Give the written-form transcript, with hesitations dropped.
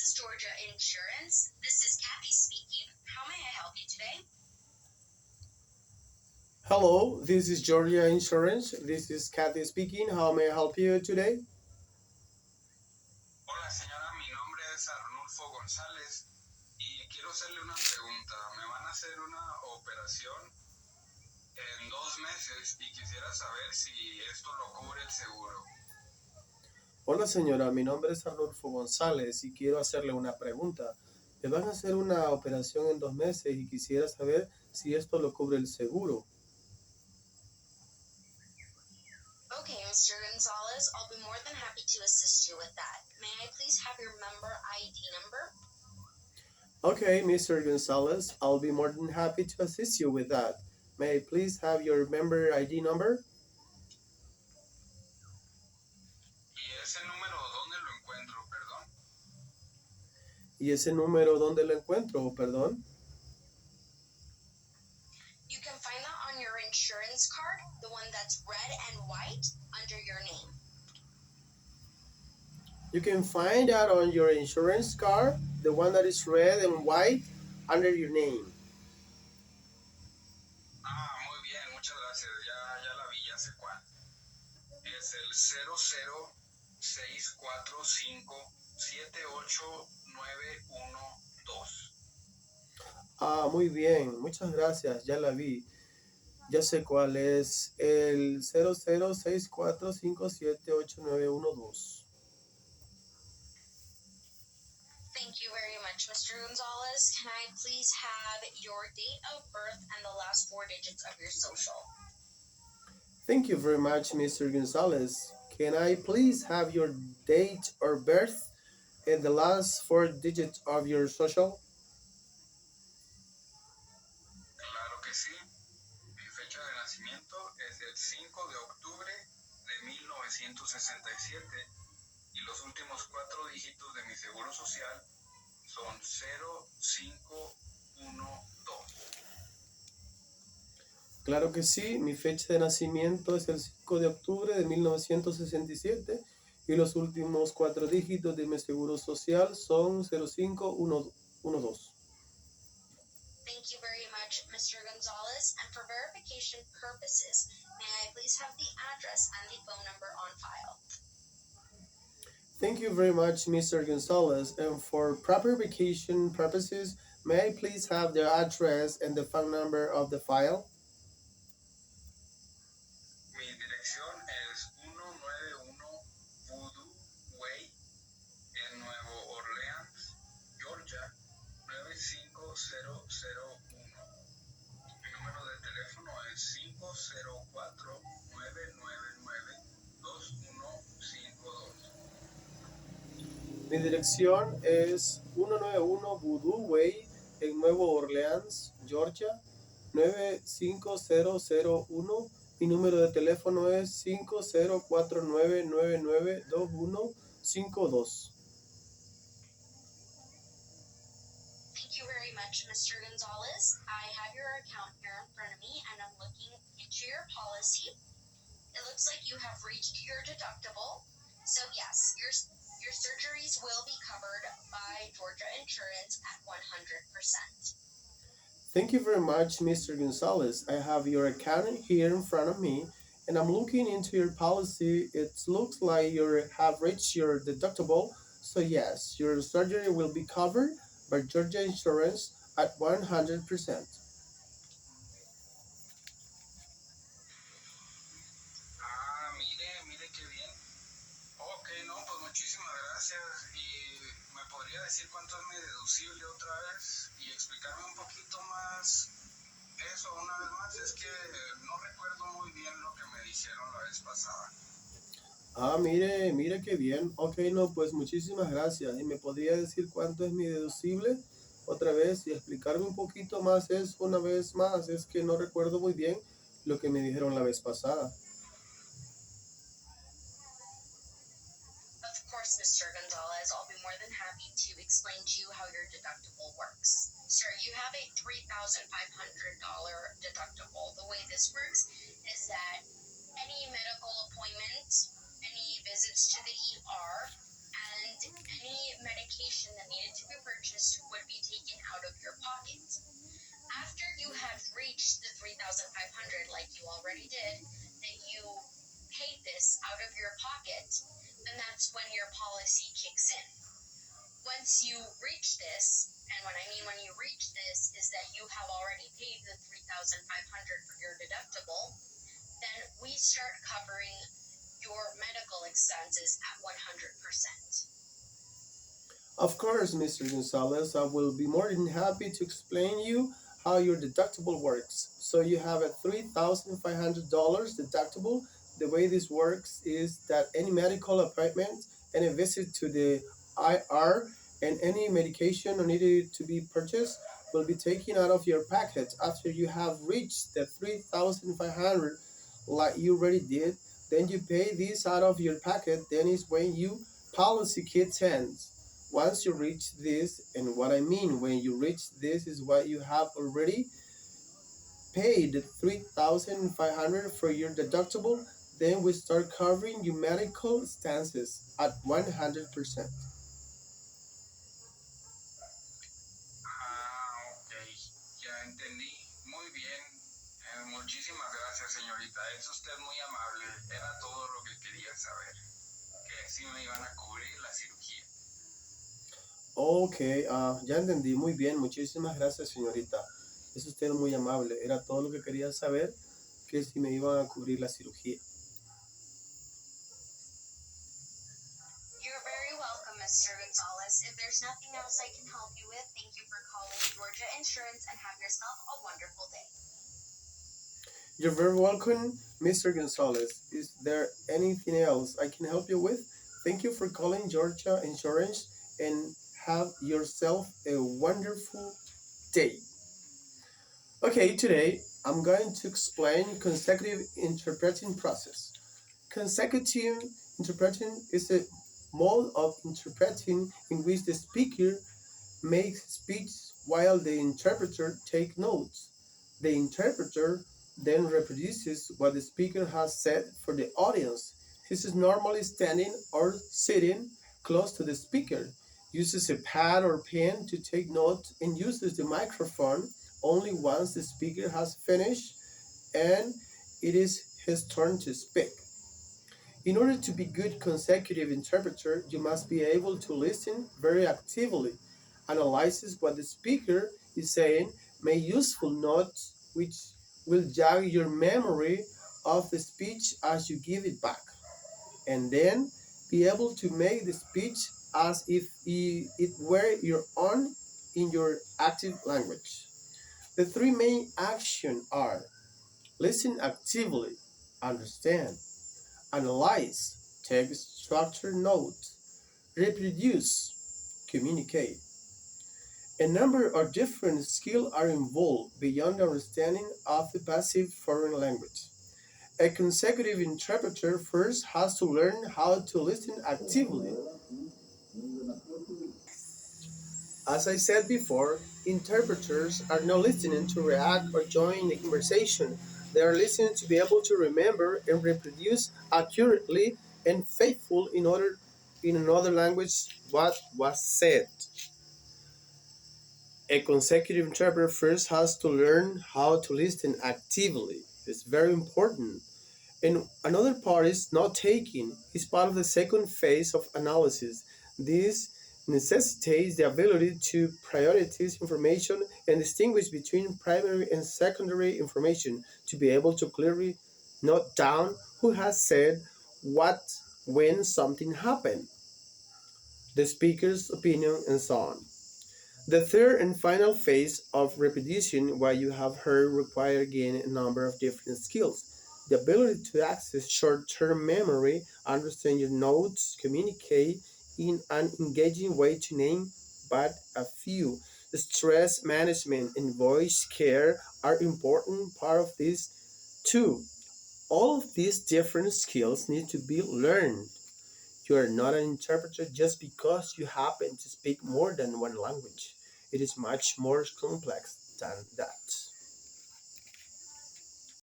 is Georgia Insurance. This is Kathy speaking. How may I help you today? Hello, this is Georgia Insurance. This is Kathy speaking. How may I help you today? Hola señora, mi nombre es Arnulfo González y quiero hacerle una pregunta. Me van a hacer una operación en 2 meses y quisiera saber si esto lo cubre el seguro. Hola señora, mi nombre es Arnulfo González y quiero hacerle una pregunta. Me van a hacer una operación en 2 meses y quisiera saber si esto lo cubre el seguro. Okay, Mr. Gonzalez, I'll be more than happy to assist you with that. May I please have your member ID number? Okay, Mr. Gonzalez, I'll be more than happy to assist you with that. May I please have your member ID number? ¿Y ese número dónde lo encuentro, perdón? ¿Y ese número dónde lo encuentro, perdón? You can find that on your insurance card, the one that's red and white under your name. You can find that on your insurance card, the one that is red and white under your name. Muy bien, muchas gracias. Ya la vi, ya sé cuál. Es el 00645789112. Muy bien, muchas gracias, ya la vi. Ya sé cuál es el 0064578912. Thank you very much, Mr. Gonzalez. Can I please have your date of birth and the last 4 digits of your social? Thank you very much, Mr. Gonzalez. Can I please have your date of birth and the last 4 digits of your social? Claro que sí. Mi fecha de nacimiento es el 5 de octubre de 1967 y los últimos 4 dígitos de mi seguro social son 0512. Claro que sí, mi fecha de nacimiento es el 5 de octubre de 1967 y los últimos 4 dígitos de mi seguro social son 0512. Thank you very much, Mr. Gonzalez. And for verification purposes, may I please have the address and the phone number on file? Thank you very much, Mr. Gonzalez. And for proper vacation purposes, may I please have the address and the phone number of the file? Mi dirección es 191 Voodoo Way en Nuevo Orleans, Georgia, 95001. Mi número de teléfono es 504-999-2152. Mi dirección es 191 Voodoo Way en Nuevo Orleans, Georgia, 95001. Mi número de teléfono es 504-999-2152. Thank you very much, Mr. Gonzalez. I have your account here in front of me and I'm looking into your policy. It looks like you have reached your deductible. So yes, your surgeries will be covered by Georgia Insurance at 100%. Thank you very much, Mr. Gonzalez. I have your account here in front of me, and I'm looking into your policy. It looks like you have reached your deductible. So yes, your surgery will be covered by Georgia Insurance at 100%. Mire qué bien. Ok, no, pues muchísimas gracias. ¿Y me podría decir cuánto es mi deducible otra vez? Y explicarme un poquito más eso una vez más. Es que no recuerdo muy bien lo que me dijeron la vez pasada. Mire qué bien. Ok, no, pues muchísimas gracias. ¿Y me podría decir cuánto es mi deducible otra vez y explicarme un poquito más eso una vez más? Es que no recuerdo muy bien lo que me dijeron la vez pasada. Of course, Mr. Gonzalez, I'll be more than happy to explain to you how your deductible works. Sir, you have a $3,500 deductible. The way this works is that any medical appointment, any visits to the ER, and and any medication that needed to be purchased would be taken out of your pocket. After you have reached the 3,500, like you already did, that you paid this out of your pocket, then that's when your policy kicks in. Once you reach this, and what I mean when you reach this is that you have already paid the 3,500 for your deductible, then we start covering your medical expenses at 100%. Of course, Mr. Gonzalez, I will be more than happy to explain you how your deductible works. So you have a $3,500 deductible. The way this works is that any medical appointment, any visit to the IR, and any medication needed to be purchased will be taken out of your packet after you have reached the 3,500 like you already did. Then you pay this out of your packet. Then is when you policy kits ends. Once you reach this, and what I mean when you reach this is what you have already paid 3,500 for your deductible, then we start covering your medical expenses at 100%. Ah, ok, ya entendí. Muy bien. Muchísimas gracias, señorita. Es usted muy amable. Era todo lo que quería saber. Que sí me iban a cubrir la cirugía. Ok, ya entendí muy bien. Muchísimas gracias, señorita. Es usted muy amable. Era todo lo que quería saber, que si me iban a cubrir la cirugía. You're very welcome, Mr. Gonzalez. If there's nothing else I can help you with, thank you for calling Georgia Insurance and have yourself a wonderful day. You're very welcome, Mr. Gonzalez. Is there anything else I can help you with? Thank you for calling Georgia Insurance and have yourself a wonderful day. Okay, today I'm going to explain consecutive interpreting process. Consecutive interpreting is a mode of interpreting in which the speaker makes speech while the interpreter takes notes. The interpreter then reproduces what the speaker has said for the audience. This is normally standing or sitting close to the speaker, uses a pad or pen to take notes, and uses the microphone only once the speaker has finished and it is his turn to speak. In order to be good consecutive interpreter, you must be able to listen very actively, analyze what the speaker is saying, make useful notes which will jog your memory of the speech as you give it back, and then be able to make the speech as if it were your own in your active language. The three main actions are listen actively, understand, analyze, take structured notes, reproduce, communicate. A number of different skills are involved beyond understanding of the passive foreign language. A consecutive interpreter first has to learn how to listen actively. As I said before, interpreters are not listening to react or join the conversation. They are listening to be able to remember and reproduce accurately and faithful in another language what was said. A consecutive interpreter first has to learn how to listen actively. It's very important. And another part is note taking. It's part of the second phase of analysis. This necessitates the ability to prioritize information and distinguish between primary and secondary information to be able to clearly note down who has said what when something happened, the speaker's opinion, and so on. The third and final phase of repetition, what you have heard, require again a number of different skills. The ability to access short-term memory, understand your notes, communicate in an engaging way to name but a few. The stress management and voice care are important part of this too. All of these different skills need to be learned. You are not an interpreter just because you happen to speak more than one language. It is much more complex than that.